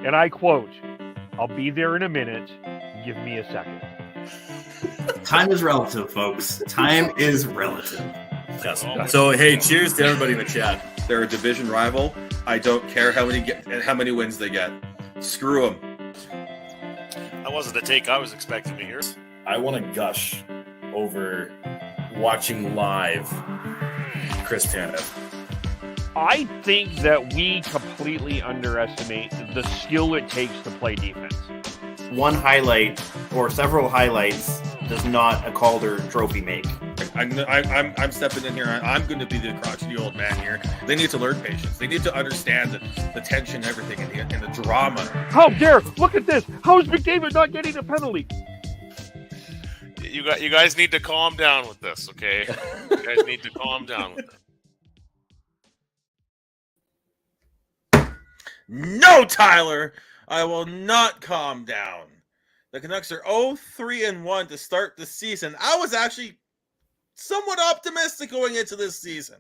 And I quote, "I'll be there in a minute. Give me a second." Time is relative, folks. Time is relative. Yes. So, hey, cheers to everybody in the chat. They're a division rival. I don't care how many wins they get. Screw them. That wasn't the take I was expecting to hear. I want to gush over watching live Chris Tanev. I think that we completely underestimate the skill it takes to play defense. One highlight or several highlights does not a Calder trophy make. I'm stepping in here. I'm going to be the crotchety old man here. They need to learn patience. They need to understand the tension, everything, and the drama. How dare! Look at this. How is McDavid not getting a penalty? You guys need to calm down with this, okay? You guys need to calm down with it. No, Tyler, I will not calm down. The Canucks are 0-3-1 to start the season. I was actually somewhat optimistic going into this season.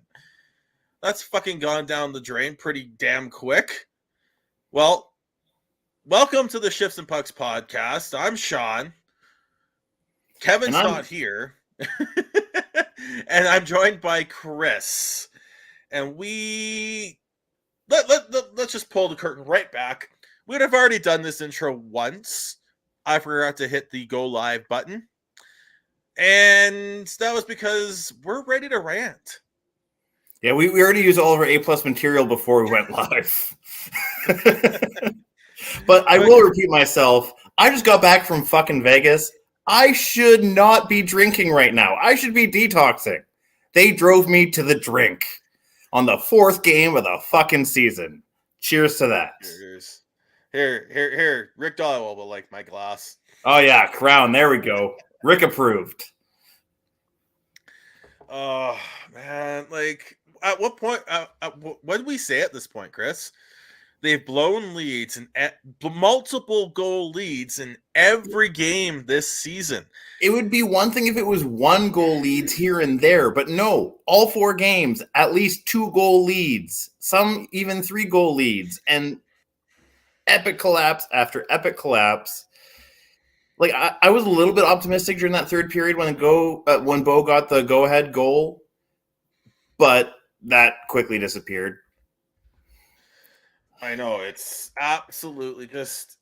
That's fucking gone down the drain pretty damn quick. Well, welcome to the Shifts and Pucks podcast. I'm Sean. Kevin's not here. And I'm joined by Chris. And let's just pull the curtain right back. We'd have already done this intro once. I forgot to hit the go live button. And that was because we're ready to rant. Yeah, we already used all of our A+ material before we went live. But I will repeat myself. I just got back from fucking Vegas. I should not be drinking right now. I should be detoxing. They drove me to the drink on the 4th game of the fucking season. Cheers to that. Cheers. Here. Rick Dollywell will like my glass. Oh, yeah. Crown. There we go. Rick approved. Oh, man. Like, at what point? What did we say at this point, Chris? They've blown leads and multiple goal leads in every game this season. It would be one thing if it was 1 goal leads here and there, but no, all 4 games, at least 2 goal leads, some even 3 goal leads, and epic collapse after epic collapse. Like I was a little bit optimistic during that 3rd period when Bo got the go-ahead goal, but that quickly disappeared. I know, it's absolutely just,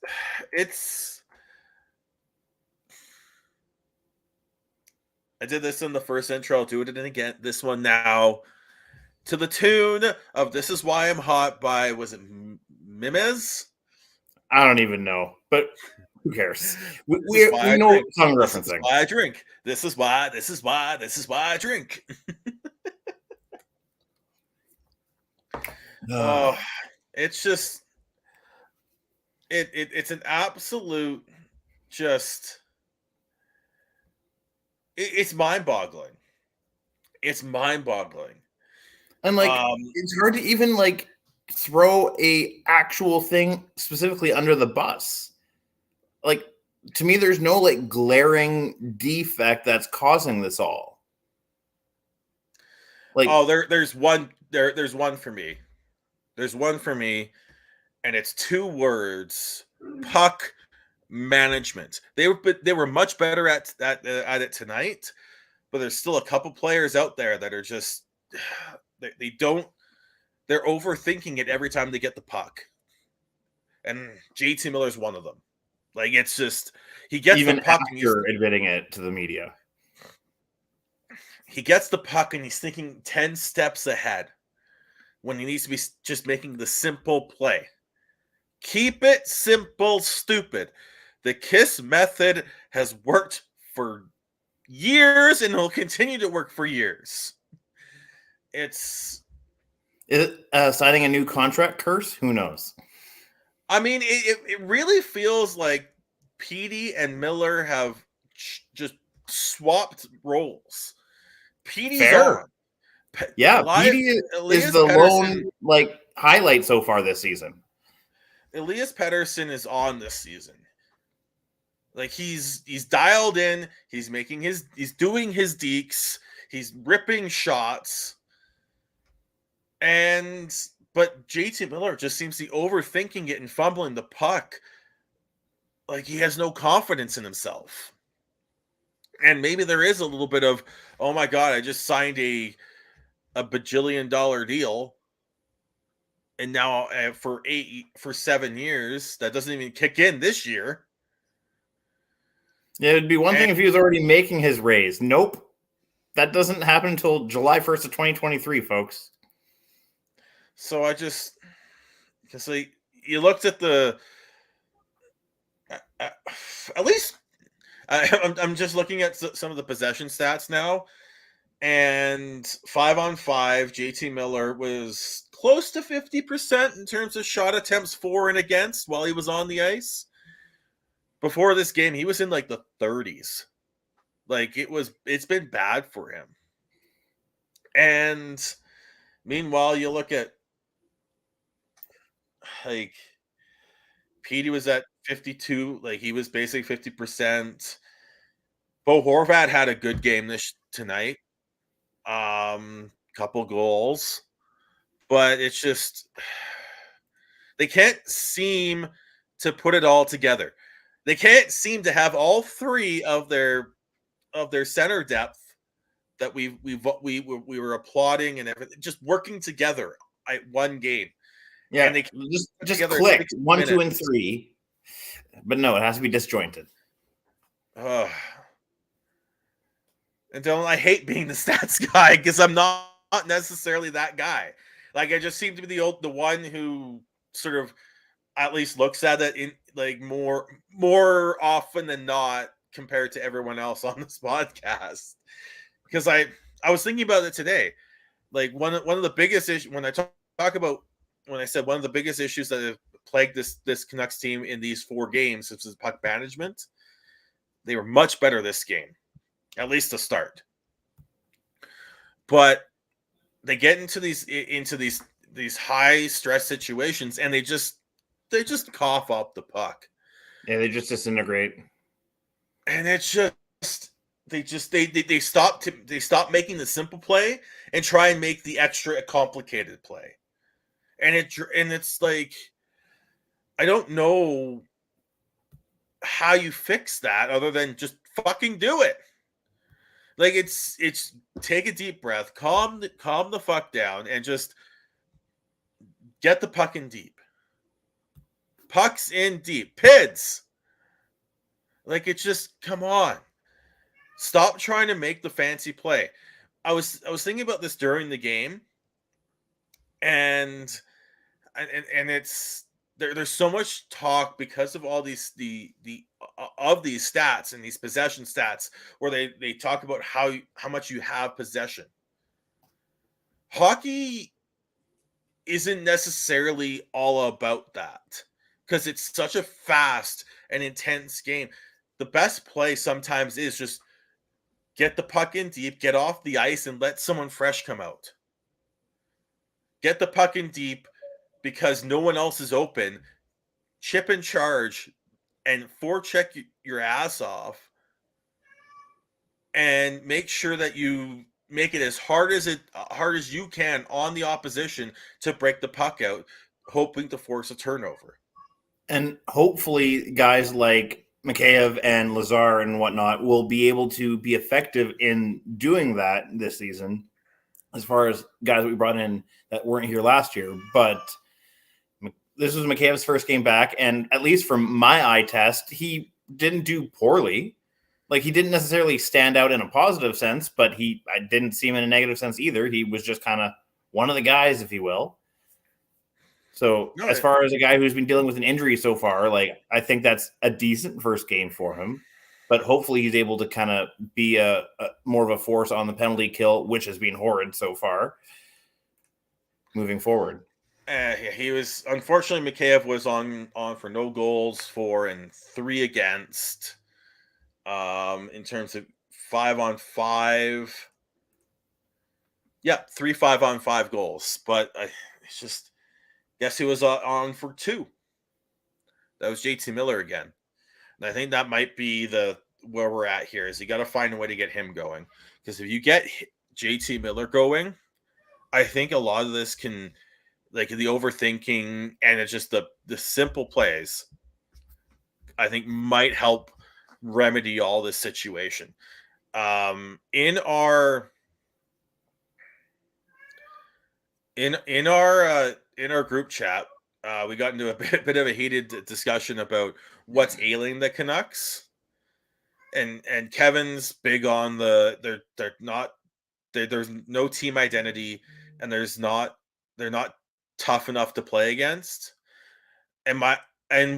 I did this in the first intro, I'll do it again, this one now, to the tune of This Is Why I'm Hot by, was it Mimes? I don't even know, but who cares? We know song referencing. This is why I drink. This is why I drink. Oh, it's just it's an absolute just it's mind-boggling. It's mind-boggling. And it's hard to even throw a actual thing specifically under the bus. Like, to me, there's no glaring defect that's causing this all. There's one for me. There's one for me, and it's 2 words: puck management. They were much better at it tonight, but there's still a couple players out there that are just they're overthinking it every time they get the puck. And JT Miller's one of them. Like, it's just, he gets even the puck after and he's admitting it to the media. He gets the puck and he's thinking 10 steps ahead when he needs to be just making the simple play. Keep it simple, stupid. The KISS method has worked for years and will continue to work for years. Is it signing a new contract curse? Who knows? I mean, it really feels like Petey and Miller have just swapped roles. Petey's on. Yeah, Petey is the lone highlight so far this season. Elias Pettersson is on this season. Like, he's dialed in. He's doing his dekes. He's ripping shots. And But JT Miller just seems to be overthinking it and fumbling the puck. Like he has no confidence in himself. And maybe there is a little bit of, oh my God, I just signed a bajillion-dollar deal. And now for 7 years, that doesn't even kick in this year. Yeah, it'd be one thing if he was already making his raise. Nope. That doesn't happen until July 1st of 2023, folks. So I just like, you looked at the, at least I'm just looking at some of the possession stats now, and 5-on-5, JT Miller was close to 50% in terms of shot attempts for and against while he was on the ice. Before this game, he was in like the 30s. Like it's been bad for him. And meanwhile, you look at like Petey was at 52, like he was basically 50%. Bo Horvat had a good game tonight. Couple goals, but it's just they can't seem to put it all together. They can't seem to have all three of their center depth that we were applauding and everything just working together at one game. Yeah, and they just click 1, 2, and 3. But no, it has to be disjointed. And Dylan, I hate being the stats guy because I'm not necessarily that guy. Like I just seem to be the one who sort of at least looks at it in like more often than not compared to everyone else on this podcast. Because I was thinking about it today. Like one of the biggest issues when I talk about when I said one of the biggest issues that have plagued this Canucks team in these 4 games is puck management. They were much better this game, at least to start. But they get into these high stress situations and they just cough up the puck. Yeah, they just disintegrate. And it's just they stop making the simple play and try and make the extra complicated play. And it's like I don't know how you fix that other than just fucking do it. Like it's take a deep breath, calm the fuck down, and just get the puck in deep. Pucks in deep. PIDs. Like it's just come on. Stop trying to make the fancy play. I was thinking about this during the game, and it's there's so much talk because of all these of these stats and these possession stats where they talk about how much you have possession. Hockey isn't necessarily all about that because it's such a fast and intense game. The best play sometimes is just get the puck in deep, get off the ice, and let someone fresh come out. Get the puck in deep because no one else is open. Chip and charge and forecheck your ass off and make sure that you make it as hard as you can on the opposition to break the puck out, hoping to force a turnover. And hopefully guys like Mikheyev and Lazar and whatnot will be able to be effective in doing that this season as far as guys that we brought in that weren't here last year. But this was Mikheyev's first game back, and at least from my eye test, he didn't do poorly. Like, he didn't necessarily stand out in a positive sense, but I didn't see him in a negative sense either. He was just kind of one of the guys, if you will. So as far as a guy who's been dealing with an injury so far, like, I think that's a decent first game for him. But hopefully he's able to kind of be a more of a force on the penalty kill, which has been horrid so far, moving forward. He was, unfortunately, Mikheyev was on for no goals for and 3 against. In terms of 5-on-5, 3 5-on-5 goals. But it's just, guess he was on for 2. That was JT Miller again. And I think that might be where we're at here. Is you got to find a way to get him going, because if you get JT Miller going, I think a lot of this can like the overthinking, and it's just the simple plays, I think might help remedy all this situation. In our group chat, we got into a bit of a heated discussion about what's ailing the Canucks, and Kevin's big on they're not, there's no team identity, and they're not tough enough to play against. And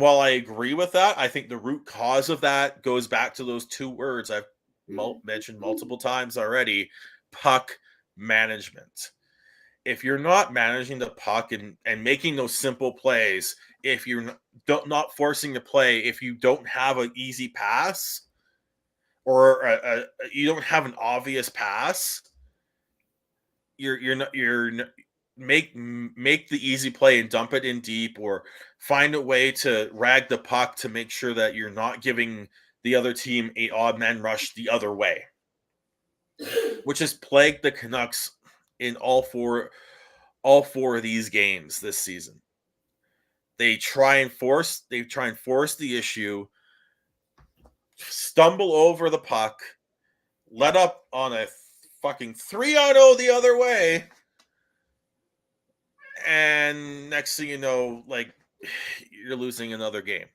while I agree with that, I think the root cause of that goes back to those two words I've mentioned multiple times already: puck management. If you're not managing the puck and making those simple plays, if you're not forcing the play, if you don't have an easy pass, or you don't have an obvious pass, make the easy play and dump it in deep, or find a way to rag the puck to make sure that you're not giving the other team a odd man rush the other way, which has plagued the Canucks in all four of these games this season. They try and force the issue, stumble over the puck, let up on a fucking 3-0 the other way, and next thing you know, like, you're losing another game.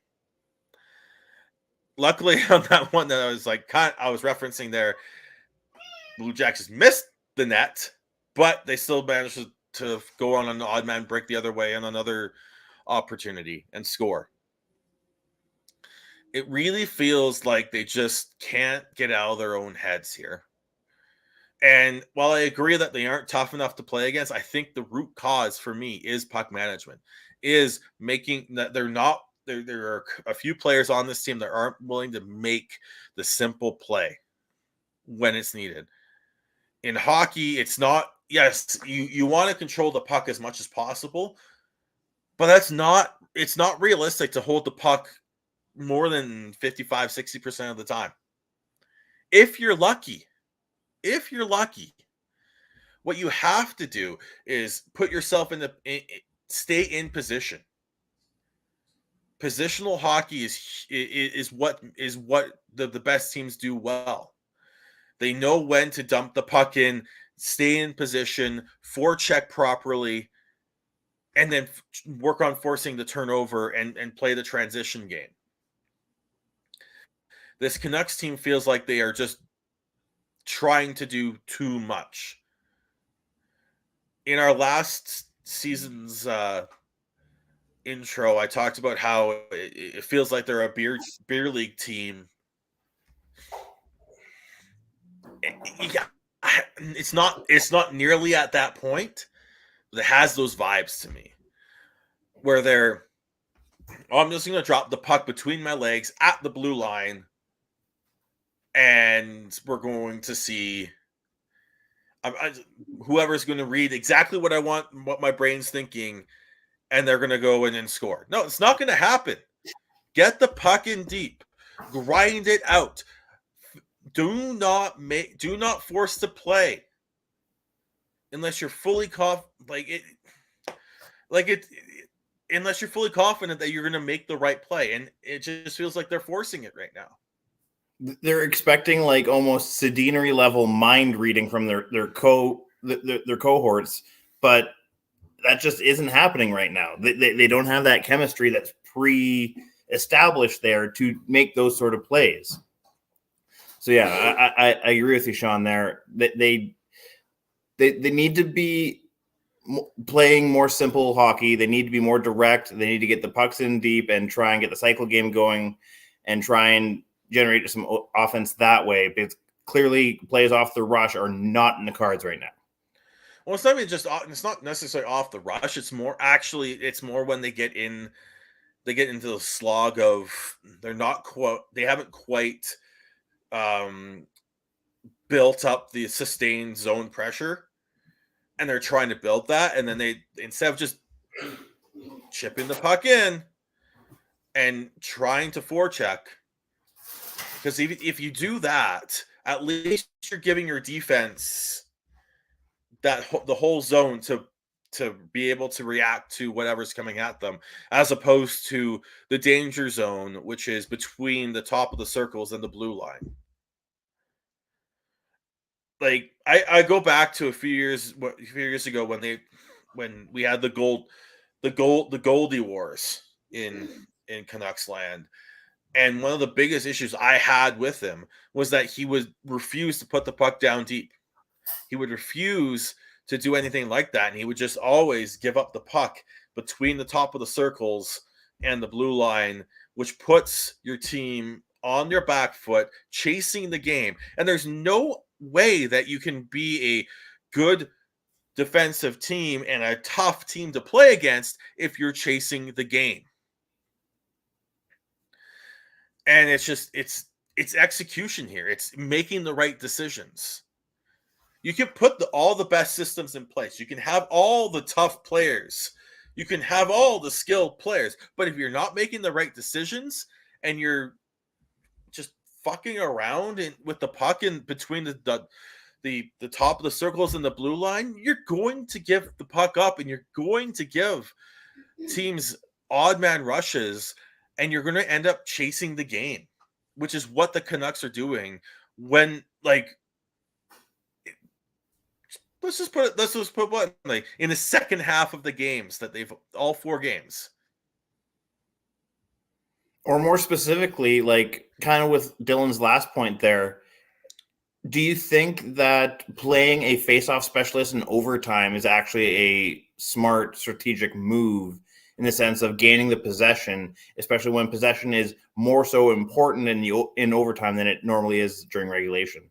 Luckily, on that one that I was referencing there, Blue Jackets missed the net, but they still managed to go on an odd man break the other way on another opportunity and score. It really feels like they just can't get out of their own heads here. And while I agree that they aren't tough enough to play against, I think the root cause for me is puck management, is making that there are a few players on this team that aren't willing to make the simple play when it's needed. In hockey, it's not, yes, you want to control the puck as much as possible, but it's not realistic to hold the puck more than 55-60% of the time. If you're lucky, what you have to do is put yourself stay in position. Positional hockey is what the best teams do well. They know when to dump the puck in, stay in position, forecheck properly, and then work on forcing the turnover and play the transition game. This Canucks team feels like they are just trying to do too much. In our last season's intro, I talked about how it feels like they're a beer league team. It's not nearly at that point, but it has those vibes to me, where I'm just going to drop the puck between my legs at the blue line, and we're going to see whoever's going to read exactly what I want, what my brain's thinking, and they're going to go in and score. No, it's not going to happen. Get the puck in deep, grind it out. Do not force the play unless you're fully unless you're fully confident that you're going to make the right play, and it just feels like they're forcing it right now. They're expecting like almost Sedinary level mind reading from their cohorts, but that just isn't happening right now. They don't have that chemistry that's pre-established there to make those sort of plays. So yeah, I agree with you, Sean. There, they need to be playing more simple hockey. They need to be more direct. They need to get the pucks in deep and try and get the cycle game going, and try and generate some offense that way. Because clearly, plays off the rush are not in the cards right now. Well, it's not necessarily off the rush. It's more when they get into the slog of they haven't quite built up the sustained zone pressure, and they're trying to build that, and then they, instead of just chipping the puck in and trying to forecheck, because if you do that, at least you're giving your defense the whole zone to to be able to react to whatever's coming at them, as opposed to the danger zone, which is between the top of the circles and the blue line. Like I go back to a few years ago when we had the Goldie Wars in Canucks land. And one of the biggest issues I had with him was that he would refuse to put the puck down deep. He would refuse to do anything like that, and he would just always give up the puck between the top of the circles and the blue line, which puts your team on your back foot, chasing the game. And there's no way that you can be a good defensive team and a tough team to play against if you're chasing the game. And it's execution here. It's making the right decisions. You can put all the best systems in place. You can have all the tough players. You can have all the skilled players. But if you're not making the right decisions and you're just fucking around with the puck in between the top of the circles and the blue line, you're going to give the puck up and you're going to give teams odd man rushes, and you're going to end up chasing the game, which is what the Canucks are doing when, like, let's just put it like in the second half of the games that they've all 4 games. Or more specifically, like kind of with Dylan's last point there, do you think that playing a face-off specialist in overtime is actually a smart strategic move in the sense of gaining the possession, especially when possession is more so important in overtime than it normally is during regulation?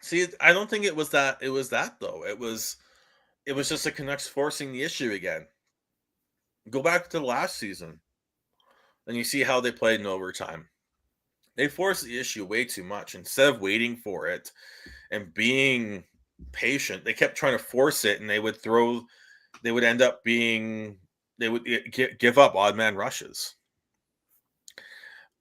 See, I don't think it was that. It was that though. It was just the Canucks forcing the issue again. Go back to last season, and you see how they played in overtime. They forced the issue way too much. Instead of waiting for it and being patient, they kept trying to force it, and they would end up being. They would give up odd man rushes.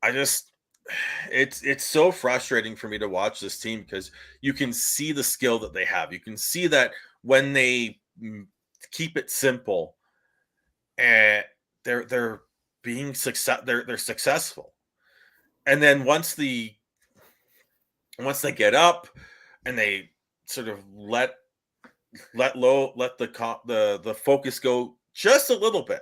It's so frustrating for me to watch this team because you can see the skill that they have. You can see that when they keep it simple, and they're being they're successful. And then once they get up and they sort of let the focus go just a little bit.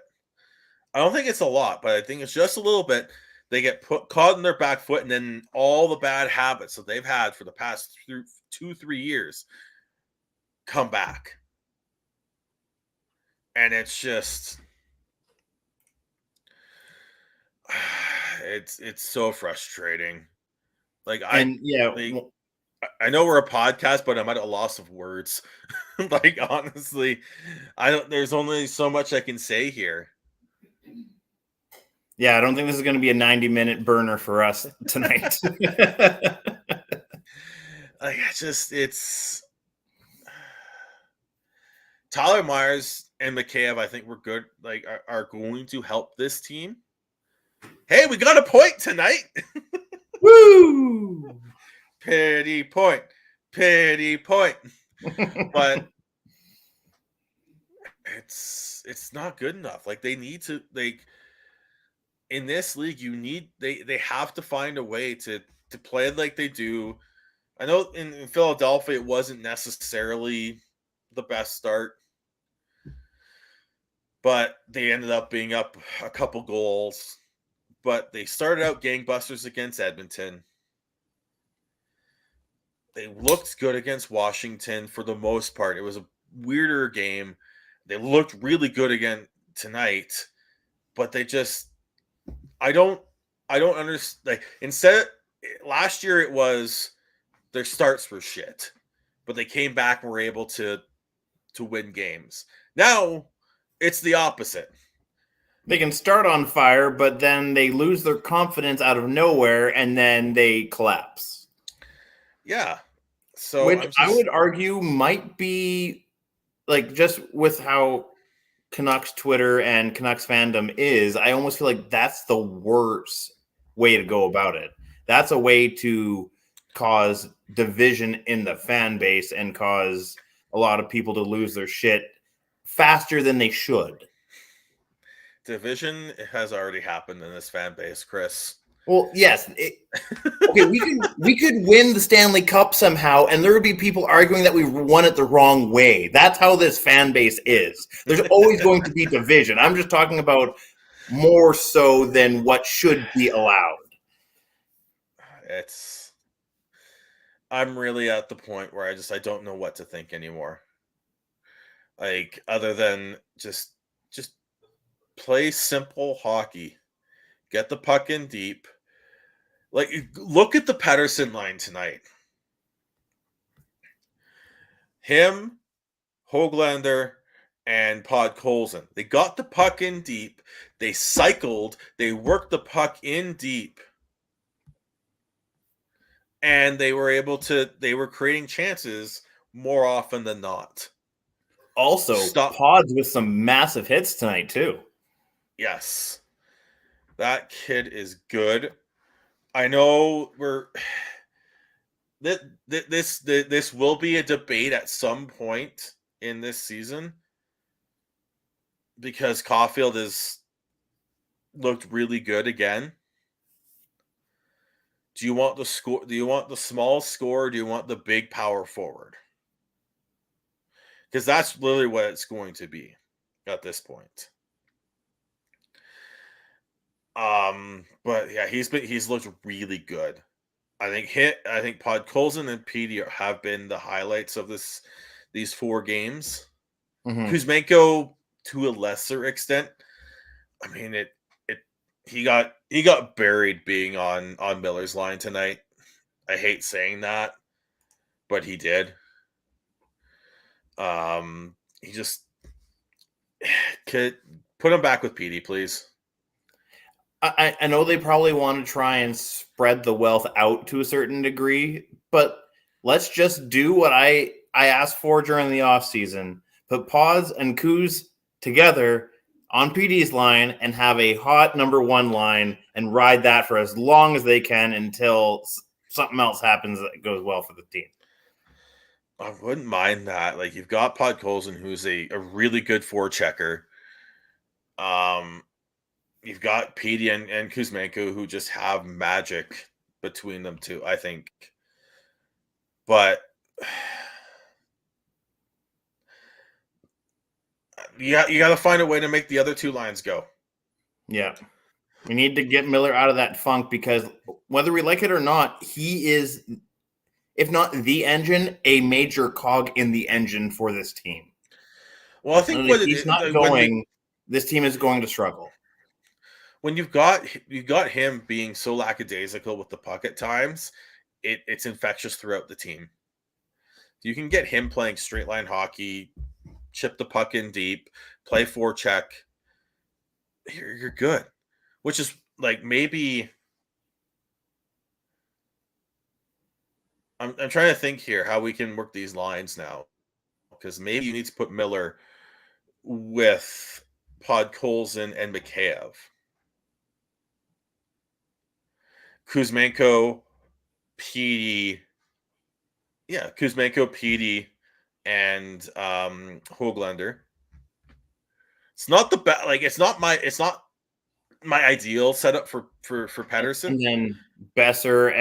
I don't think it's a lot, but I think it's just a little bit. They get caught in their back foot, and then all the bad habits that they've had for the past 2-3 years come back. And it's just, it's so frustrating. Like I know we're a podcast, but I'm at a loss of words. Like honestly, there's only so much I can say here. Yeah, I don't think this is going to be a 90-minute burner for us tonight. Like it's Tyler Myers and McCabe, I think we're good. Like are going to help this team. Hey, we got a point tonight. Woo! Pity point. But it's not good enough. Like they need to in this league, they have to find a way to play like they do. I know in Philadelphia it wasn't necessarily the best start, but they ended up being up a couple goals. But they started out gangbusters against Edmonton. They looked good against Washington for the most part. It was a weirder game. They looked really good again tonight, but they just I don't understand. Like last year it was their starts were shit, but they came back and were able to win games. Now it's the opposite. They can start on fire, but then they lose their confidence out of nowhere, and then they collapse. Yeah. So which I would argue might be like just with how Canucks Twitter and Canucks fandom is, I almost feel like that's the worst way to go about it. That's a way to cause division in the fan base and cause a lot of people to lose their shit faster than they should. Division has already happened in this fan base, Chris. Well, yes. Okay, we could win the Stanley Cup somehow, and there would be people arguing that we won it the wrong way. That's how this fan base is. There's always going to be division. I'm just talking about more so than what should be allowed. I'm really at the point where I don't know what to think anymore. Like, other than just play simple hockey. Get the puck in deep. Like, look at the Pettersson line tonight. Him, Höglander, and Podkolzin. They got the puck in deep. They cycled. They worked the puck in deep. And they were creating chances more often than not. Also, Pods with some massive hits tonight, too. Yes. That kid is good. I know this will be a debate at some point in this season because Caulfield has looked really good again. Do you want the score? Do you want the small score? Or do you want the big power forward? Because that's literally what it's going to be at this point. But yeah, he's looked really good. I think Podkolzin and Petey have been the highlights of these 4 games. Mm-hmm. Kuzmenko to a lesser extent. I mean, he got buried being on Miller's line tonight. I hate saying that, but he did. He just could put him back with Petey, please. I know they probably want to try and spread the wealth out to a certain degree, but let's just do what I asked for during the offseason. Put Pods and Kuz together on PD's line and have a hot number 1 line and ride that for as long as they can until something else happens that goes well for the team. I wouldn't mind that. Like, you've got Podkolzin, who's a really good forechecker. You've got Petey and Kuzmenko, who just have magic between them two, I think. But you got to find a way to make the other 2 lines go. Yeah. We need to get Miller out of that funk because whether we like it or not, he is, if not the engine, a major cog in the engine for this team. Well, I think if he's not going, this team is going to struggle. When you've got him being so lackadaisical with the puck at times, it's infectious throughout the team. You can get him playing straight line hockey, chip the puck in deep, play forecheck. You're good. Which is like maybe I'm trying to think here how we can work these lines now. Because maybe you need to put Miller with Podkolzin and Mikheyev. Kuzmenko, Petey, and Höglander. It's not the best. Like, it's not my ideal setup for Pettersson. And then Besser,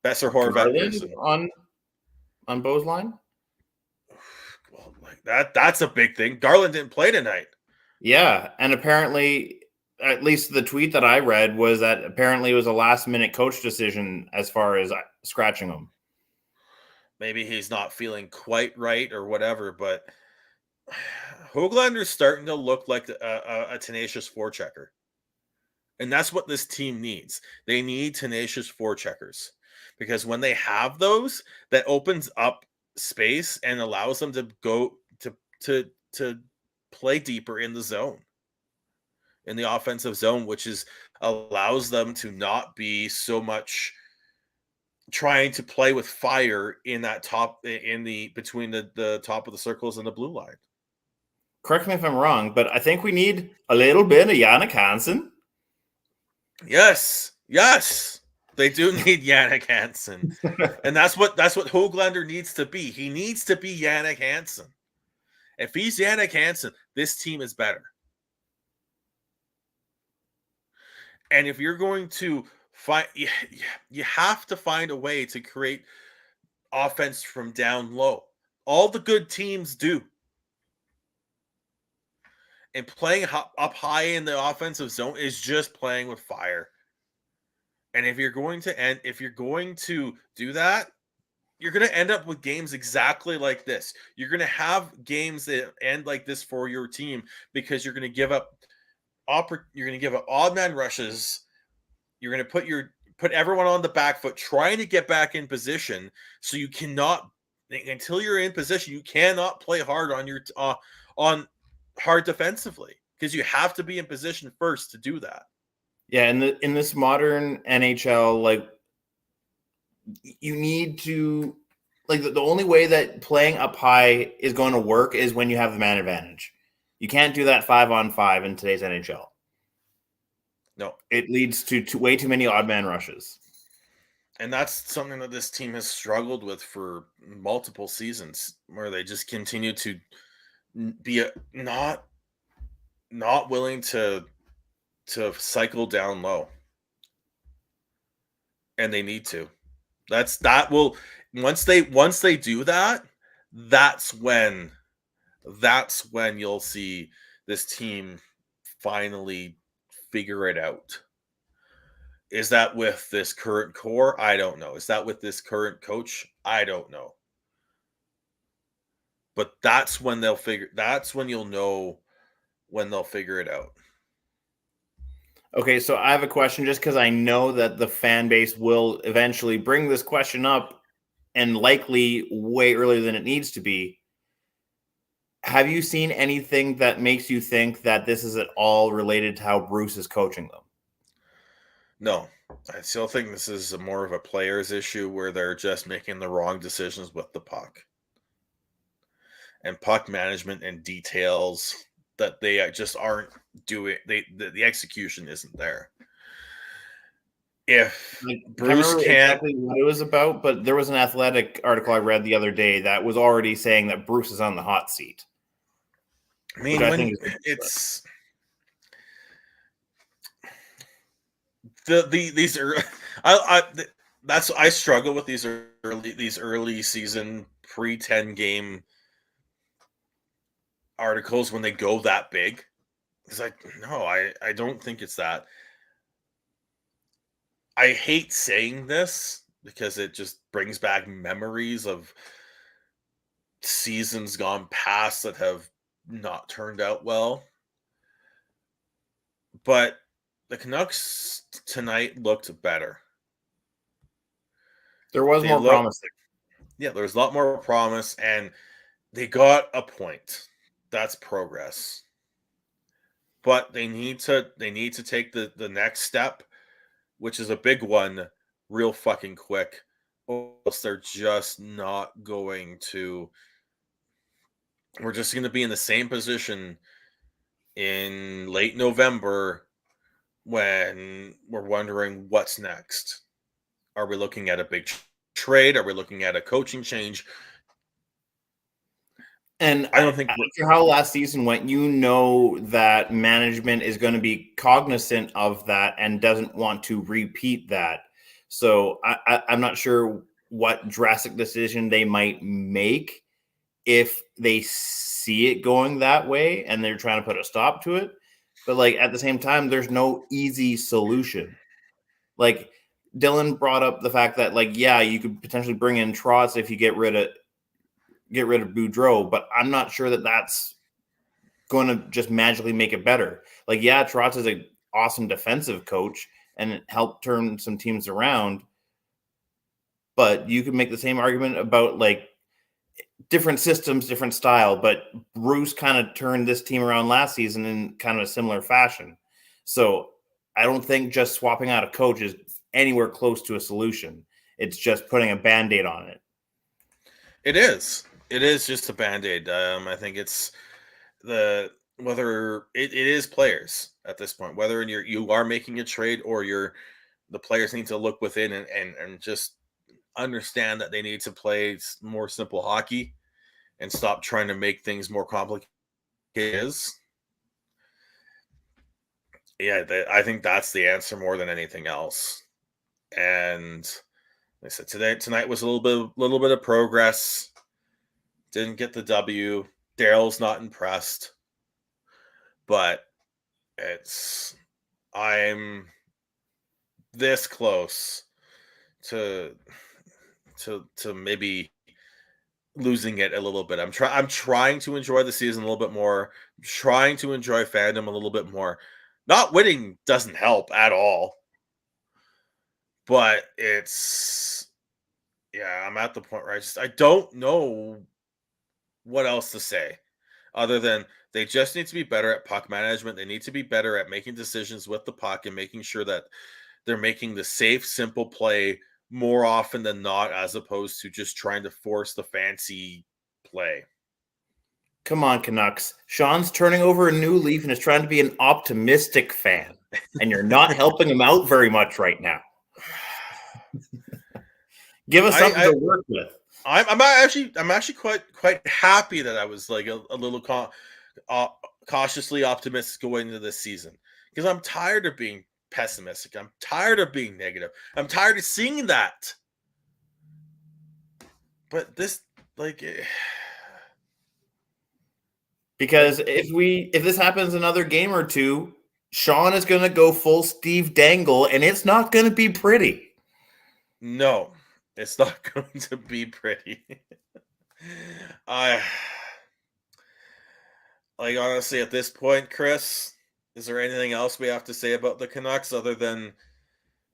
Horvat on Bo's line. Well, like that's a big thing. Garland didn't play tonight. Yeah, and apparently, at least the tweet that I read was that apparently it was a last-minute coach decision as far as scratching him. Maybe he's not feeling quite right or whatever, but Höglander's starting to look like a tenacious forechecker. And that's what this team needs. They need tenacious forecheckers. Because when they have those, that opens up space and allows them to go to play deeper in the zone. In the offensive zone, which allows them to not be so much trying to play with fire in that between the top of the circles and the blue line. Correct me if I'm wrong, but I think we need a little bit of Jannik Hansen. Yes, they do need Jannik Hansen, and that's what Höglander needs to be. He needs to be Jannik Hansen, If he's Yannick Hansen, this team is better. And if you're going to find, you have to find a way to create offense from down low. All the good teams do. And playing up high in the offensive zone is just playing with fire. And if you're going to do that, you're going to end up with games exactly like this. You're going to have games that end like this for your team because you're going to give up odd man rushes. You're going to put everyone on the back foot trying to get back in position, so you cannot, until you're in position, you cannot play hard on hard defensively because you have to be in position first to do that. Yeah, in this modern NHL, like, you need to, like, the only way that playing up high is going to work is when you have the man advantage. You can't do that 5-on-5 in today's NHL. No. It leads to way too many odd man rushes. And that's something that this team has struggled with for multiple seasons, where they just continue to be not willing to cycle down low. And they need to. Once they do that, that's when you'll see this team finally figure it out. Is that with this current core? I don't know. Is that with this current coach? I don't know. But that's when you'll know when they'll figure it out. Okay, so I have a question, just because I know that the fan base will eventually bring this question up, and likely way earlier than it needs to be. Have you seen anything that makes you think that this is at all related to how Bruce is coaching them? No, I still think this is more of a player's issue where they're just making the wrong decisions with the puck. And puck management and details that they just aren't doing. The execution isn't there. If Bruce can't, exactly what it was about, but there was an Athletic article I read the other day that was already saying that Bruce is on the hot seat. I mean, when it's these are I struggle with these early season pre-10 game articles when they go that big. Because I don't think it's that. I hate saying this because it just brings back memories of seasons gone past that have not turned out well. But the Canucks tonight looked better. There was more promise. Yeah, there was a lot more promise, and they got a point. That's progress. But they need to take the next step, which is a big one, real fucking quick, or else they're just not going to. We're just going to be in the same position in late November when we're wondering what's next. Are we looking at a big trade? Are we looking at a coaching change? And I don't think after how last season went, you know that management is going to be cognizant of that and doesn't want to repeat that. So I'm not sure what drastic decision they might make if they see it going that way and they're trying to put a stop to it. But like at the same time, there's no easy solution. Like Dylan brought up the fact that, like, yeah, you could potentially bring in Trotz if you get rid of Boudreau, but I'm not sure that that's going to just magically make it better. Like, yeah, Trotz is an awesome defensive coach and helped turn some teams around, but you could make the same argument about like different systems, different style, but Bruce kind of turned this team around last season in kind of a similar fashion. So I don't think just swapping out a coach is anywhere close to a solution. It's just putting a Band-Aid on it. It is. It is just a Band-Aid. I think it's whether it is players at this point, whether you are making a trade or the players need to look within and just understand that they need to play more simple hockey and stop trying to make things more complicated. Yeah, I think that's the answer more than anything else. And like I said, tonight was a little bit of progress. Didn't get the W. Daryl's not impressed, but I'm this close to maybe losing it a little bit. I'm trying to enjoy the season a little bit more. I'm trying to enjoy fandom a little bit more. Not winning doesn't help at all. But I'm at the point where I don't know what else to say other than they just need to be better at puck management. They need to be better at making decisions with the puck and making sure that they're making the safe, simple play more often than not, as opposed to just trying to force the fancy play. Come on, Canucks. Sean's turning over a new leaf and is trying to be an optimistic fan, and you're not helping him out very much right now. Give us something to work with. I'm actually quite happy that I was like a little cautiously optimistic going into this season, because I'm tired of being pessimistic. I'm tired of being negative. I'm tired of seeing that. But this, because if this happens another game or two, Sean is going to go full Steve Dangle, and it's not going to be pretty. No, it's not going to be pretty. Honestly, at this point, Chris, is there anything else we have to say about the Canucks other than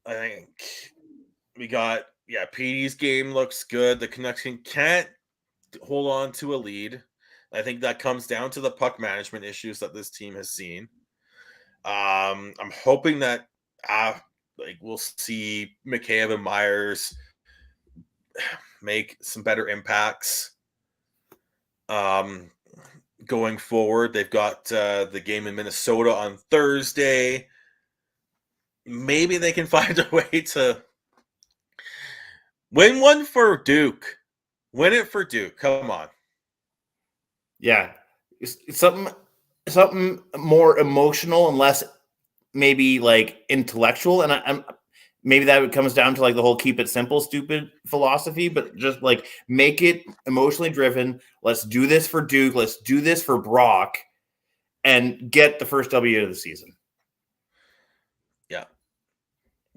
I think we got Petey's game looks good. The Canucks can't hold on to a lead. I think that comes down to the puck management issues that this team has seen. I'm hoping that we'll see McCabe and Myers make some better impacts going forward. They've got the game in Minnesota on Thursday. Maybe they can find a way to win one for Duke. Win it for Duke. Come on. Yeah. Something more emotional and less maybe like intellectual. And I'm maybe that comes down to like the whole keep it simple, stupid philosophy, but just like make it emotionally driven. Let's do this for Duke. Let's do this for Brock and get the first W of the season. Yeah.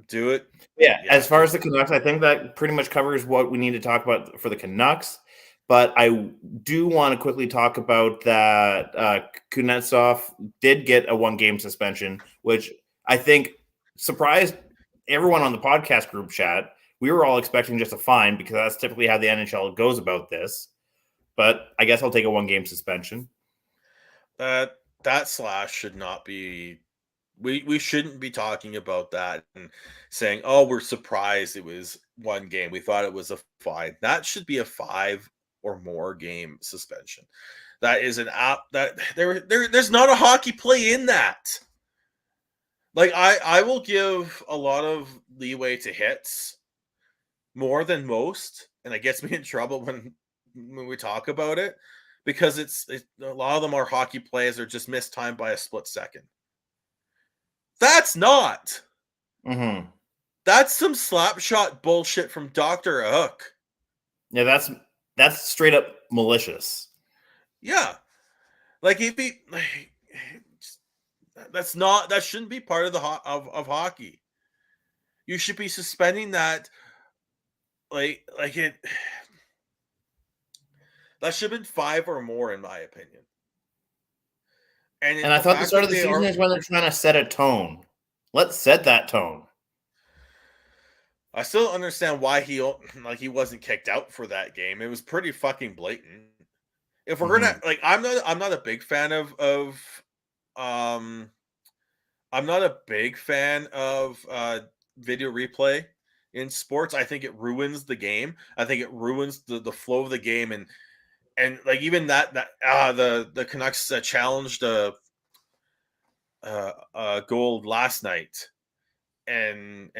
Do it. Yeah. As far as the Canucks, I think that pretty much covers what we need to talk about for the Canucks. But I do want to quickly talk about that Kuznetsov did get a 1-game suspension, which I think surprised everyone on the podcast group chat. We were all expecting just a fine because that's typically how the NHL goes about this. But I guess I'll take a 1-game suspension. That slash should not be. We shouldn't be talking about that and saying, "Oh, we're surprised it was 1 game. We thought it was a fine." That should be a 5 or more game suspension. That is an app that there's not a hockey play in that. Like I will give a lot of leeway to hits more than most, and it gets me in trouble when we talk about it because it's a lot of them are hockey plays or just mistimed by a split second. That's not. Mm-hmm. That's some slap shot bullshit from Dr. Hook. Yeah, that's straight up malicious. Yeah. Like that shouldn't be part of the of hockey. You should be suspending that like it that should have been 5 or more in my opinion. And I thought the start of the season is when they're trying to set a tone. Let's set that tone. I still don't understand why he wasn't kicked out for that game. It was pretty fucking blatant. If we're gonna I'm not a big fan of video replay in sports. I think it ruins the game. I think it ruins the flow of the game and like even the Canucks challenged a goal last night, and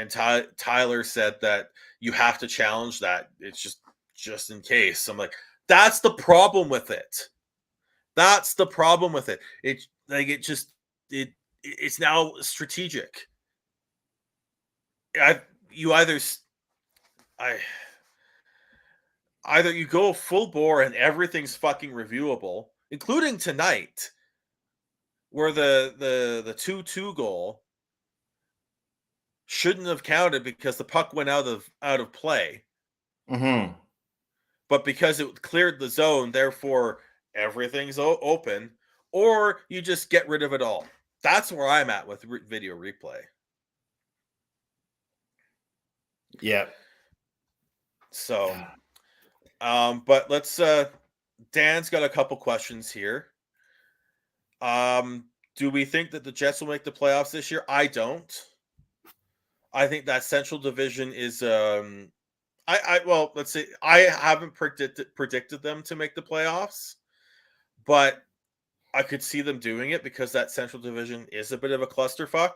Tyler said that you have to challenge that. It's just in case. I'm like, That's the problem with it. That's the problem with it. It's now strategic. You either you go full bore and everything's fucking reviewable, including tonight, where the 2-2 goal shouldn't have counted because the puck went out of play. Mm-hmm. But because it cleared the zone, therefore everything's open, or you just get rid of it all. That's where I'm at with video replay. Yeah. So, but let's. Dan's got a couple questions here. Do we think that the Jets will make the playoffs this year? I don't. I think that Central Division is. Well, let's say I haven't predicted them to make the playoffs, but I could see them doing it because that Central Division is a bit of a clusterfuck.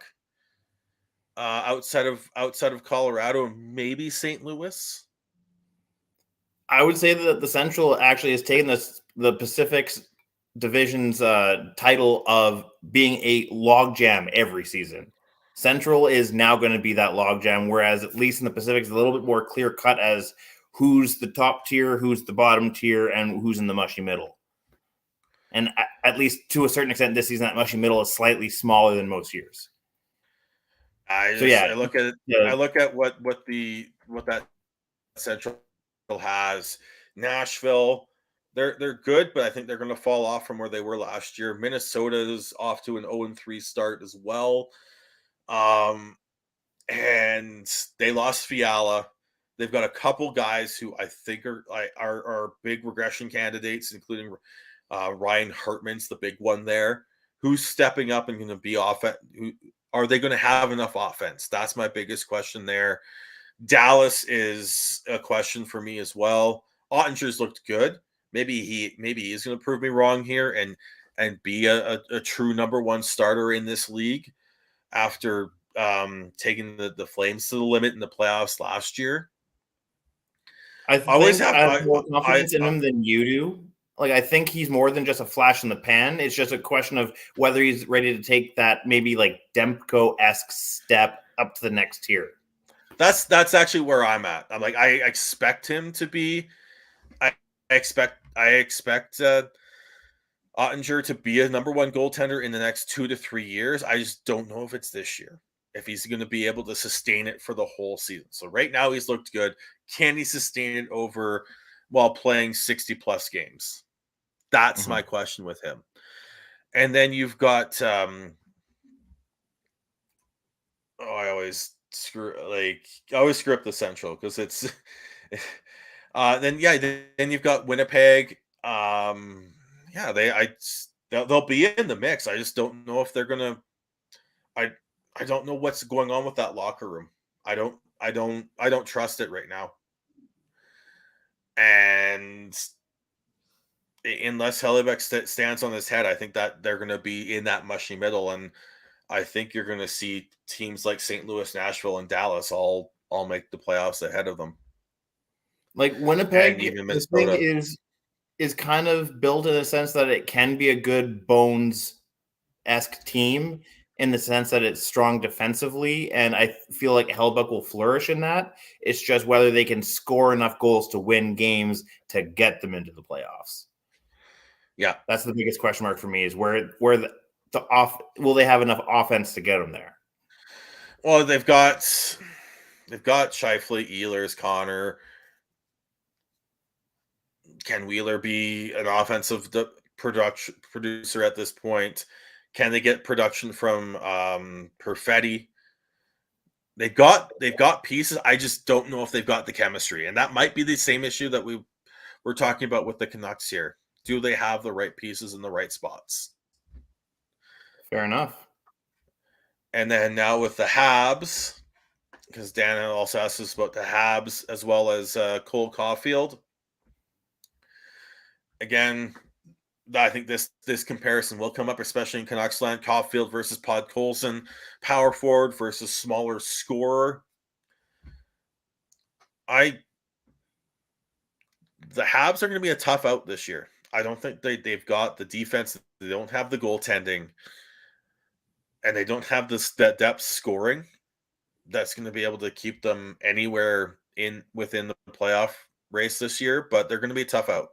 Outside of Colorado and maybe St. Louis. I would say that the Central actually has taken the Pacific's division's title of being a logjam every season. Central is now going to be that logjam, whereas at least in the Pacific, it's a little bit more clear cut as who's the top tier, who's the bottom tier, and who's in the mushy middle. And at least to a certain extent, this season, that mushy middle is slightly smaller than most years. I look at it. Yeah. I look at what that Central has. Nashville, they're good, but I think they're going to fall off from where they were last year. Minnesota is off to an 0-3 start as well, and they lost Fiala. They've got a couple guys who I think are big regression candidates, including Ryan Hartman's the big one there, who's stepping up and going to be are they going to have enough offense? That's my biggest question there. Dallas is a question for me as well. Ottinger's looked good. Maybe he's going to prove me wrong here and be a true number one starter in this league after taking the Flames to the limit in the playoffs last year. I have more confidence in him than you do. Like, I think he's more than just a flash in the pan. It's just a question of whether he's ready to take that maybe like Demko-esque step up to the next tier. That's actually where I'm at. I'm like, I expect him to be. I expect Ottinger to be a number one goaltender in the next 2 to 3 years. I just don't know if it's this year, if he's going to be able to sustain it for the whole season. So right now he's looked good. Can he sustain it while playing 60 plus games? That's my question with him. And then you've got I always screw up the Central because it's then you've got Winnipeg. They'll be in the mix. I just don't know if they're gonna. I don't know what's going on with that locker room. I don't trust it right now. And unless Hellebuyck stands on his head, I think that they're going to be in that mushy middle, and I think you're going to see teams like St. Louis, Nashville, and Dallas all make the playoffs ahead of them. Like Winnipeg, this thing is kind of built in the sense that it can be a good Bones-esque team in the sense that it's strong defensively, and I feel like Hellebuyck will flourish in that. It's just whether they can score enough goals to win games to get them into the playoffs. Yeah, that's the biggest question mark for me is where will they have enough offense to get them there? Well, they've got Scheifele, Ehlers, Connor. Can Wheeler be an offensive producer at this point? Can they get production from Perfetti? They've got pieces. I just don't know if they've got the chemistry, and that might be the same issue that we're talking about with the Canucks here. Do they have the right pieces in the right spots? Fair enough. And then now with the Habs, because Dan also asked us about the Habs as well as Cole Caulfield. Again, I think this comparison will come up, especially in Canucks land. Caulfield versus Podkolzin, power forward versus smaller scorer. the Habs are going to be a tough out this year. I don't think they've got the defense. They don't have the goaltending, and they don't have that depth scoring that's going to be able to keep them anywhere within the playoff race this year. But they're going to be a tough out.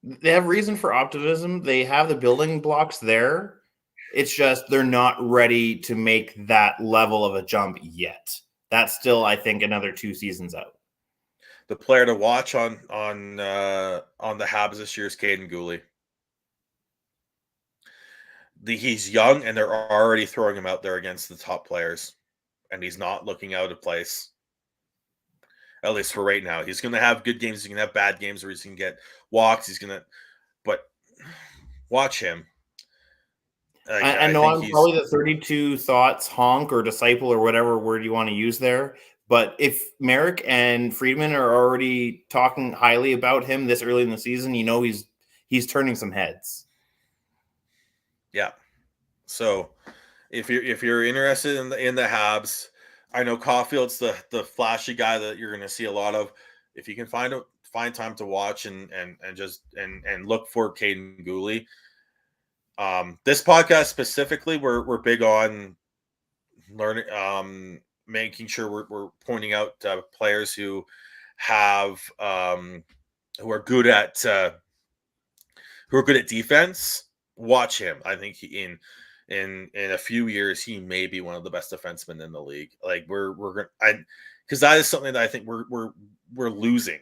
They have reason for optimism. They have the building blocks there. It's just they're not ready to make that level of a jump yet. That's still, I think, another 2 seasons out. The player to watch on the Habs this year is Caden Gooley. He's young, and they're already throwing him out there against the top players, and he's not looking out of place. At least for right now, he's going to have good games. He's going to have bad games where he's going to get walks. But watch him. I know I'm probably the 32 thoughts honk or disciple or whatever word you want to use there. But if Merrick and Friedman are already talking highly about him this early in the season, you know he's turning some heads. Yeah. So if you're interested in the Habs, I know Caulfield's the flashy guy that you're going to see a lot of. If you can find time to watch and look for Caden Gooley. This podcast specifically, we're big on learning, making sure we're pointing out players who have who are good at defense. Watch him. I think in a few years he may be one of the best defensemen in the league. Like we're because that is something that I think we're losing.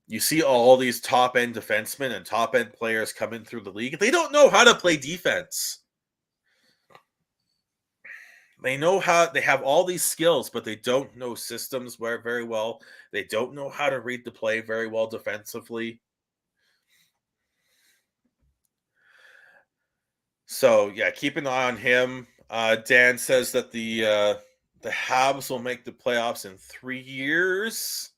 You see all these top end defensemen and top end players coming through the league. They don't know how to play defense. They have all these skills, but they don't know systems very well. They don't know how to read the play very well defensively. So yeah, keep an eye on him. Dan says that the Habs will make the playoffs in 3 years.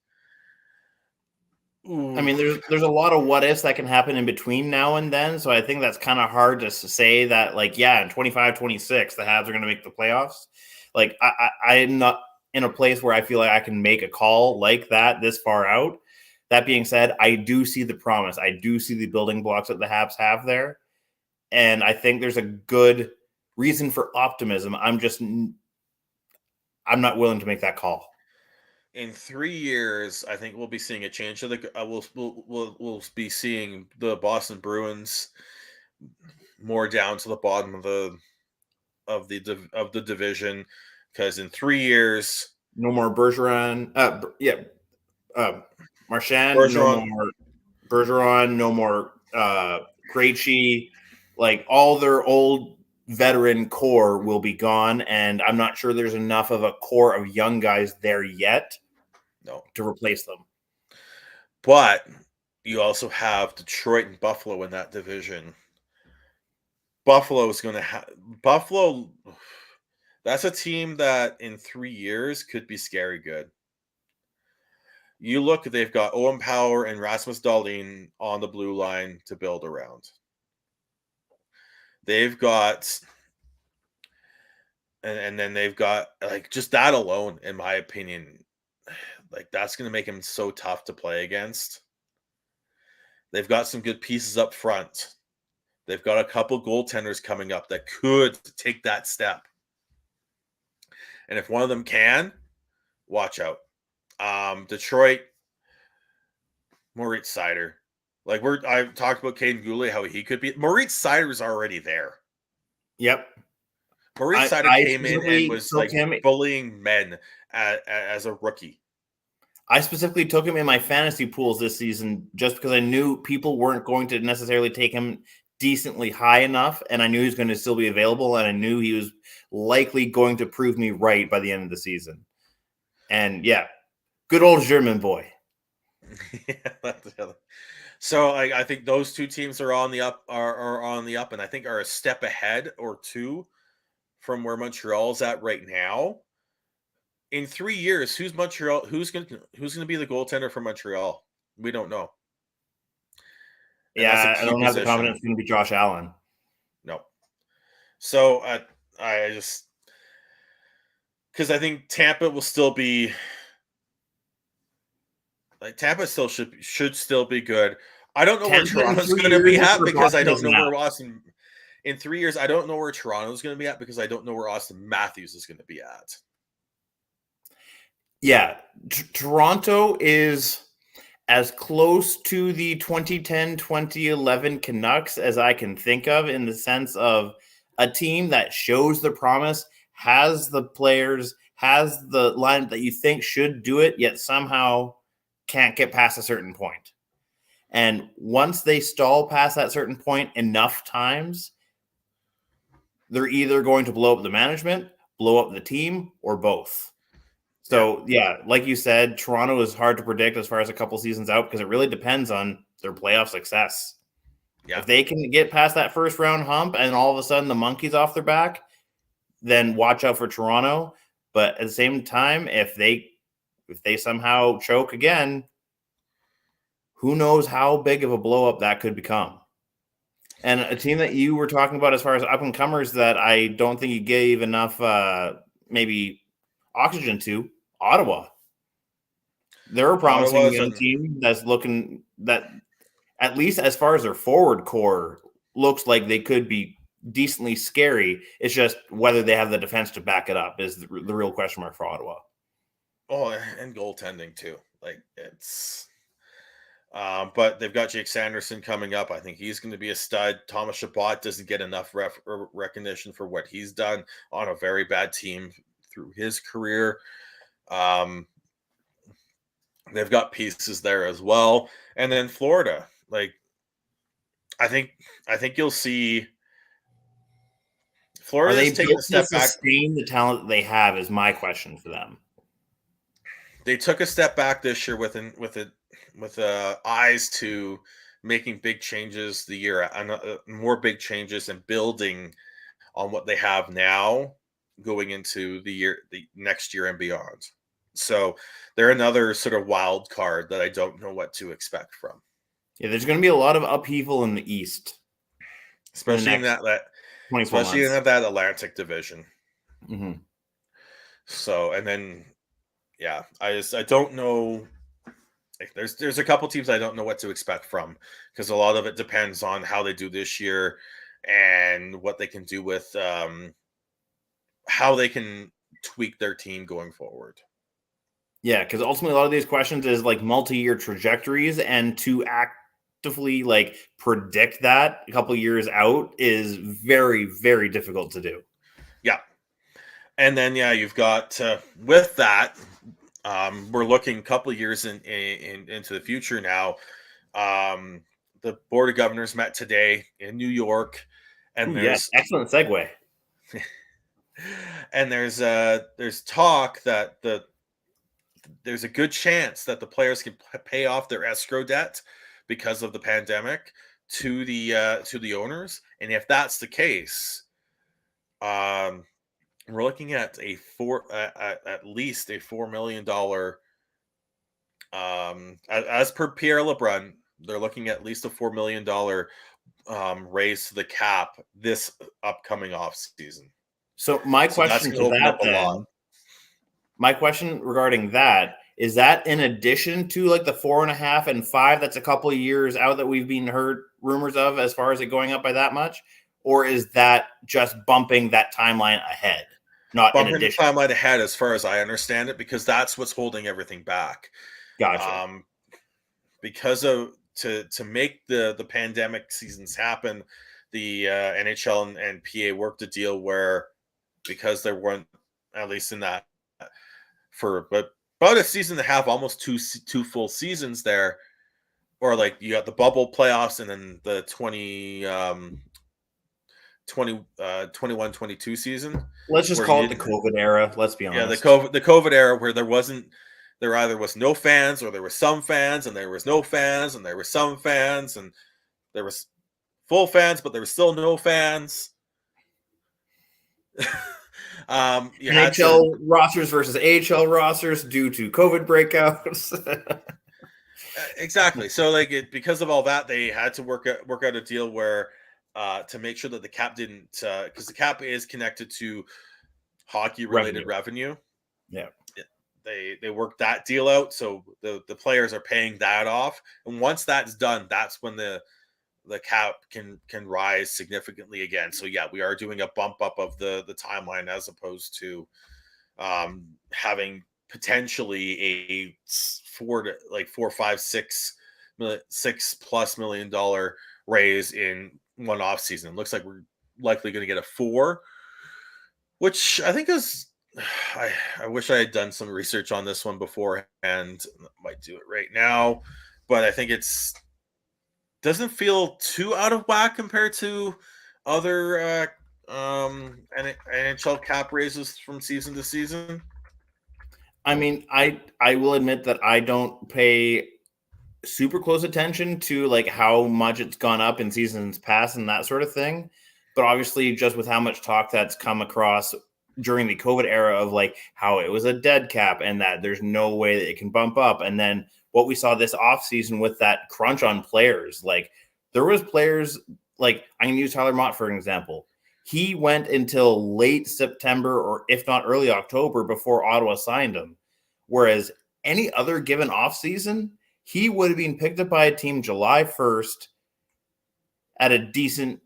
Ooh. I mean, there's a lot of what ifs that can happen in between now and then. So I think that's kind of hard to say that, like, yeah, in 25, 26, the Habs are going to make the playoffs. Like, I'm not in a place where I feel like I can make a call like that this far out. That being said, I do see the promise. I do see the building blocks that the Habs have there. And I think there's a good reason for optimism. I'm not willing to make that call. In 3 years, I think we'll be seeing a change of the. We'll be seeing the Boston Bruins more down to the bottom of the division, because in 3 years, no more Bergeron. Marchand. Bergeron. No more Bergeron. No more Krejci. Like all their old veteran core will be gone, and I'm not sure there's enough of a core of young guys there yet. No, to replace them. But you also have Detroit and Buffalo in that division. Buffalo is going to have Buffalo. That's a team that in 3 years could be scary good. You look, they've got Owen Power and Rasmus Dahlin on the blue line to build around. They've got, and then they've got, like, just that alone, in my opinion, like, that's going to make him so tough to play against. They've got some good pieces up front. They've got a couple goaltenders coming up that could take that step. And if one of them can, watch out. Detroit, Moritz Seider. Like, I talked about Caden Gooley, how he could be. Moritz Seider is already there. Yep. Moritz Seider came in and was like bullying men as a rookie. I specifically took him in my fantasy pools this season just because I knew people weren't going to necessarily take him decently high enough, and I knew he was going to still be available, and I knew he was likely going to prove me right by the end of the season. And yeah, good old German boy. So I think those two teams are on the up, and I think are a step ahead or two from where Montreal's at right now. In 3 years, who's going to be the goaltender for Montreal? We don't know. And yeah, I don't have the confidence it's going to be Josh Allen. No. So I just, because I think Tampa will still be Like Tampa still should still be good. I don't know where Tampa in Toronto's 3 going to be years at or because I don't Boston know is where now? Austin. In 3 years, I don't know where Toronto's going to be at because I don't know where Austin Matthews is going to be at. Yeah, Toronto is as close to the 2010-2011 Canucks as I can think of, in the sense of a team that shows the promise, has the players, has the line that you think should do it, yet somehow can't get past a certain point. And once they stall past that certain point enough times, they're either going to blow up the management, blow up the team, or both. So, yeah, like you said, Toronto is hard to predict as far as a couple seasons out because it really depends on their playoff success. Yeah. If they can get past that first round hump and all of a sudden the monkey's off their back, then watch out for Toronto. But at the same time, if they somehow choke again, who knows how big of a blow up that could become. And a team that you were talking about as far as up and comers that I don't think you gave enough maybe oxygen to, Ottawa. They're a promising Ottawa's young team that's looking that, at least as far as their forward core, looks like they could be decently scary. It's just whether they have the defense to back it up is the real question mark for Ottawa. Oh, and goaltending too. Like it's. But they've got Jake Sanderson coming up. I think he's going to be a stud. Thomas Chabot doesn't get enough recognition for what he's done on a very bad team through his career. They've got pieces there as well. And then Florida, like I think you'll see Are Florida's they taking built a step to back. sustain the talent that they have is my question for them. They took a step back this year with eyes to making big changes the year and more big changes and building on what they have now going into the next year and beyond. So they're another sort of wild card that I don't know what to expect from. Yeah, there's going to be a lot of upheaval in the East, especially in that 24 especially months. in that Atlantic division. Mm-hmm. So, and then, yeah, I don't know. Like, there's a couple teams I don't know what to expect from because a lot of it depends on how they do this year and what they can do with how they can tweak their team going forward. Yeah, because ultimately a lot of these questions is like multi-year trajectories, and to actively like predict that a couple years out is very, very difficult to do. Yeah. And then, yeah, you've got with that, we're looking a couple of years into the future now. The Board of Governors met today in New York, and Yes, excellent segue. And there's talk that there's a good chance that the players can pay off their escrow debt because of the pandemic to the owners, and if that's the case, we're looking at at least a $4 million. As per Pierre LeBrun, they're looking at least a $4 million raise to the cap this upcoming off season. So my question to that then, my question regarding that, is that in addition to like the 4.5 and 5 that's a couple of years out that we've been heard rumors of as far as it going up by that much? Or is that just bumping that timeline ahead? Not bumping in addition. The timeline ahead as far as I understand it, because that's what's holding everything back. Gotcha. Because of to make the pandemic seasons happen, the NHL and PA worked a deal where, because there weren't, at least in that, for about a season and a half, almost two full seasons there, or like you got the bubble playoffs and then the 21-22 season. Let's just call it the COVID era. Let's be honest. Yeah, the COVID era where there either was no fans or there were some fans and there was no fans and there were some fans and there was full fans, but there was still no fans. NHL rosters versus AHL rosters due to COVID breakouts. Exactly. So because of all that, they had to work out a deal where to make sure that the cap didn't, because the cap is connected to hockey related revenue. Yeah. they work that deal out, so the players are paying that off, and once that's done, that's when the cap can rise significantly again. So yeah, we are doing a bump up of the timeline as opposed to having potentially a $6+ million raise in one off season. It looks like we're likely going to get a 4, which I think is. I wish I had done some research on this one before, and might do it right now, but I think it's doesn't feel too out of whack compared to other NHL cap raises from season to season. I mean, I will admit that I don't pay super close attention to like how much it's gone up in seasons past and that sort of thing. But obviously, just with how much talk that's come across during the COVID era of like how it was a dead cap and that there's no way that it can bump up. And then what we saw this offseason with that crunch on players, like there was players like I'm going to use Tyler Mott for an example. He went until late September or if not early October before Ottawa signed him. Whereas any other given offseason, he would have been picked up by a team July 1st at a decent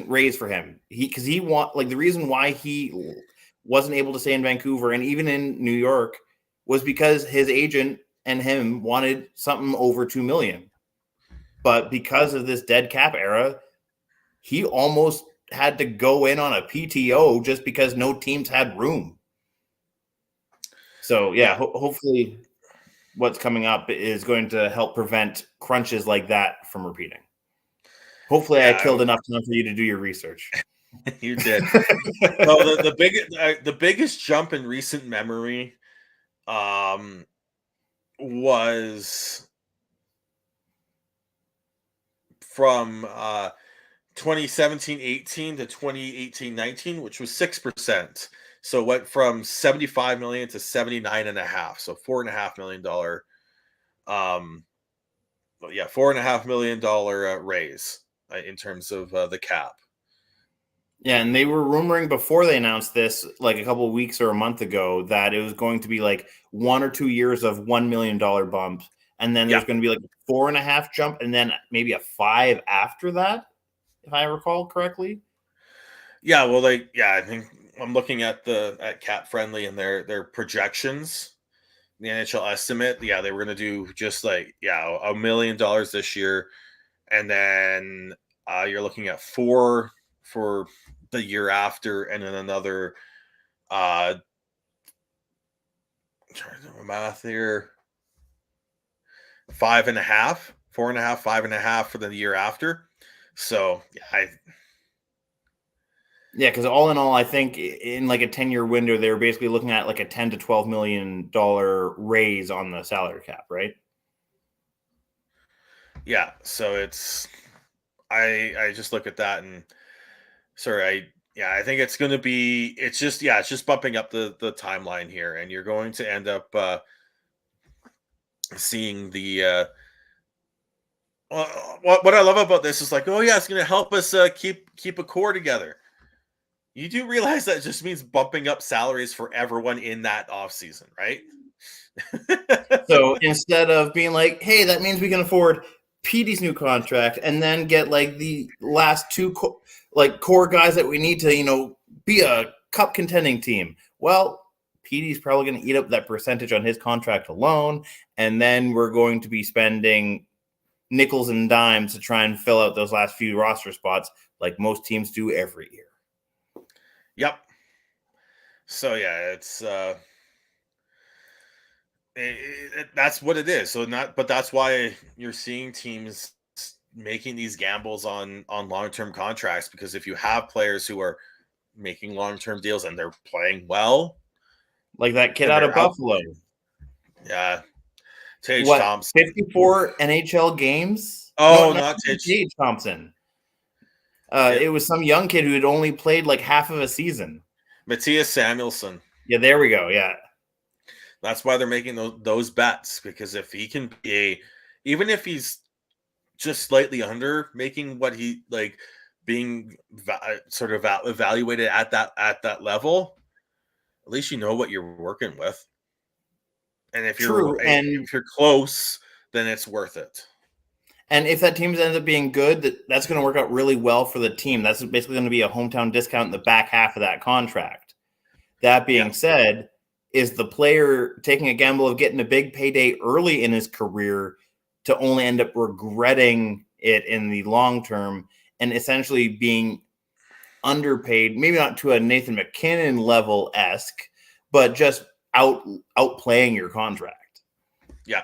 raise for him. The reason why he wasn't able to stay in Vancouver and even in New York was because his agent and him wanted something over $2 million. But because of this dead cap era, he almost had to go in on a PTO just because no teams had room. So yeah, hopefully what's coming up is going to help prevent crunches like that from repeating. Hopefully, I killed enough time for you to do your research. You did. So the biggest jump in recent memory, was from 2017-18 to 2018-19, which was 6%. So it went from 75 million to 79.5. So $4.5 million. $4.5 million raise in terms of the cap. Yeah, and they were rumoring before they announced this, like a couple of weeks or a month ago, that it was going to be like 1 or 2 years of $1 million bumps, and then there's going to be like a 4.5 jump, and then maybe a 5 after that, if I recall correctly. Yeah, well, I think I'm looking at Cap Friendly and their projections, the NHL estimate. Yeah, they were going to do just like $1 million this year, and then you're looking at 4 for the year after, and then another. Trying to do my math here. 5.5, 4.5, 5.5 for the year after. So because all in all, I think in like a 10-year window, they were basically looking at like a $10 to $12 million raise on the salary cap, right? Yeah. So it's, I just look at that and I think it's going to be, it's just bumping up the timeline here, and you're going to end up seeing the, what I love about this is like, oh yeah, it's going to help us keep a core together. You do realize that just means bumping up salaries for everyone in that offseason, right? So instead of being like, hey, that means we can afford Petey's new contract and then get like the last 2 core guys that we need to, be a cup contending team. Well, Petey's probably going to eat up that percentage on his contract alone. And then we're going to be spending nickels and dimes to try and fill out those last few roster spots like most teams do every year. Yep. So it's that's what it is. But that's why you're seeing teams making these gambles on long-term contracts, because if you have players who are making long-term deals and they're playing well, like that kid out of Buffalo. Yeah. Tage what, Thompson. 54 NHL games? Oh, not Tage Thompson. It was some young kid who had only played like half of a season. Matthias Samuelsson. Yeah, there we go. Yeah. That's why they're making those bets, because if he can be, even if he's just slightly under making what he like being sort of evaluated at that level, at least you know what you're working with. And if True, and if you're close, then it's worth it. And if that team ends up being good, that's going to work out really well for the team. That's basically going to be a hometown discount in the back half of that contract. That being said, is the player taking a gamble of getting a big payday early in his career to only end up regretting it in the long term and essentially being underpaid, maybe not to a Nathan McKinnon level-esque, but just outplaying your contract. Yeah.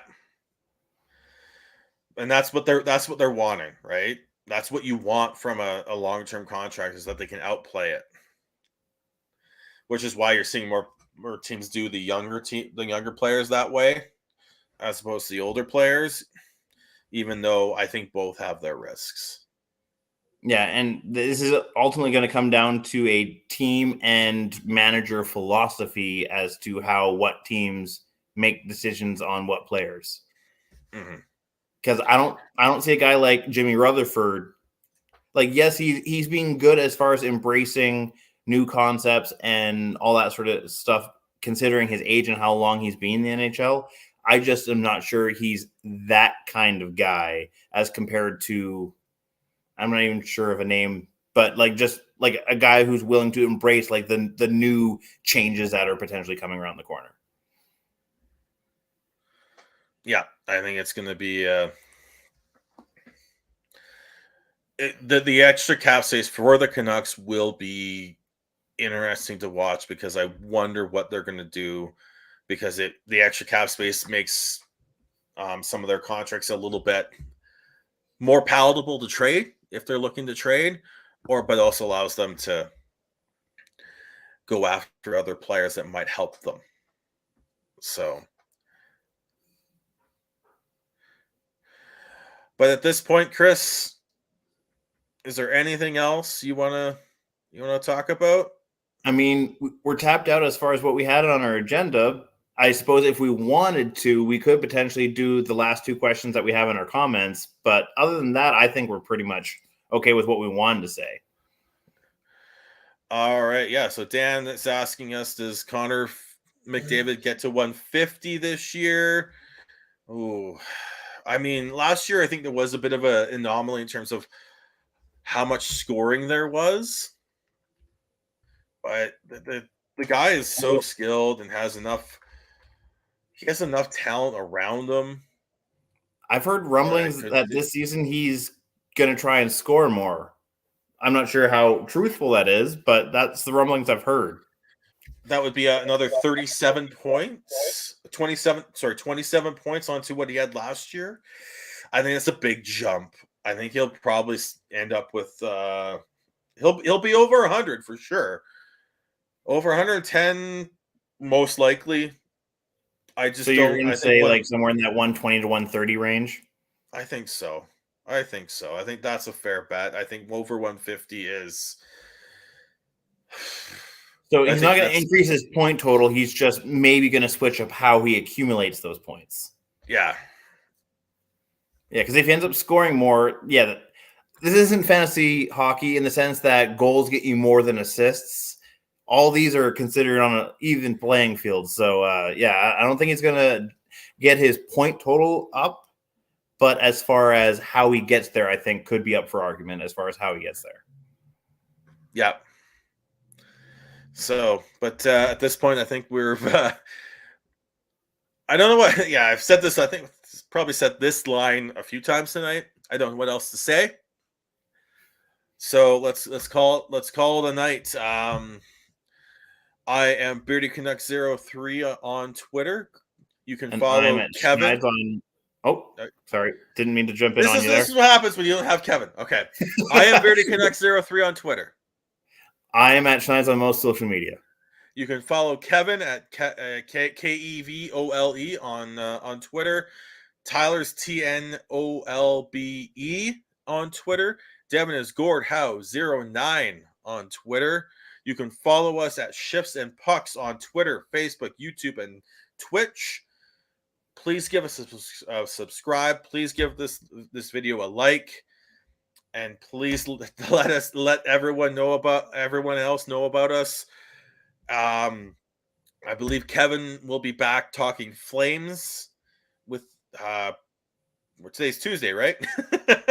And that's what they're wanting, right? That's what you want from a long-term contract, is that they can outplay it. Which is why you're seeing more teams do the younger players that way, as opposed to the older players, even though I think both have their risks. Yeah, and this is ultimately going to come down to a team and manager philosophy as to what teams make decisions on what players. Because I don't see a guy like Jimmy Rutherford. Like, yes, he's being good as far as embracing new concepts and all that sort of stuff, considering his age and how long he's been in the NHL. I just am not sure he's that kind of guy as compared to, I'm not even sure of a name, but just a guy who's willing to embrace the new changes that are potentially coming around the corner. Yeah, I think it's going to be the extra cap space for the Canucks will be interesting to watch, because I wonder what they're going to do, because the extra cap space makes some of their contracts a little bit more palatable to trade if they're looking to trade, but also allows them to go after other players that might help them. So, but at this point, Chris, is there anything else you want to talk about? I mean, we're tapped out as far as what we had on our agenda. I suppose if we wanted to, we could potentially do the last two questions that we have in our comments. But other than that, I think we're pretty much okay with what we wanted to say. All right. Yeah. So Dan is asking us, does Connor McDavid get to 150 this year? Oh, I mean, last year I think there was a bit of an anomaly in terms of how much scoring there was. But the guy is so skilled and has enough talent around him. I've heard rumblings that this season he's going to try and score more. I'm not sure how truthful that is, but that's the rumblings I've heard. That would be another 37 points, 27 points onto what he had last year. I think that's a big jump. I think he'll probably end up with he'll be over 100 for sure. Over 110 most likely. So you're going to say somewhere in that 120 to 130 range? I think so. I think that's a fair bet. I think over 150 is. So he's not going to increase his point total. He's just maybe going to switch up how he accumulates those points. Yeah. Yeah, because if he ends up scoring more, this isn't fantasy hockey in the sense that goals get you more than assists. All these are considered on an even playing field. So, I don't think he's going to get his point total up. But as far as how he gets there, I think could be up for argument as far as how he gets there. Yeah. So, but at this point, I think we're I don't know what. Yeah, I've said this. I think probably said this line a few times tonight. I don't know what else to say. So let's call it a night. I am Beardy Canucks 03 on Twitter. You can follow Kevin. Sorry. Didn't mean to jump in on you there. This is what happens when you don't have Kevin. Okay. I am Beardy Canucks 03 on Twitter. I am at Schneids on most social media. You can follow Kevin at KEVOLE on Twitter. Tyler's TNOLBE on Twitter. Devin is GordHowe09 on Twitter. You can follow us at Shifts and Pucks on Twitter, Facebook, YouTube, and Twitch. Please give us a subscribe. Please give this video a like, and please let everyone else know about us. I believe Kevin will be back talking Flames with today's Tuesday, right?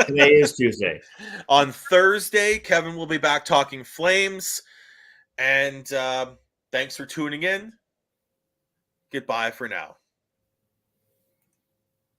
Today is Tuesday. On Thursday, Kevin will be back talking Flames. And thanks for tuning in. Goodbye for now.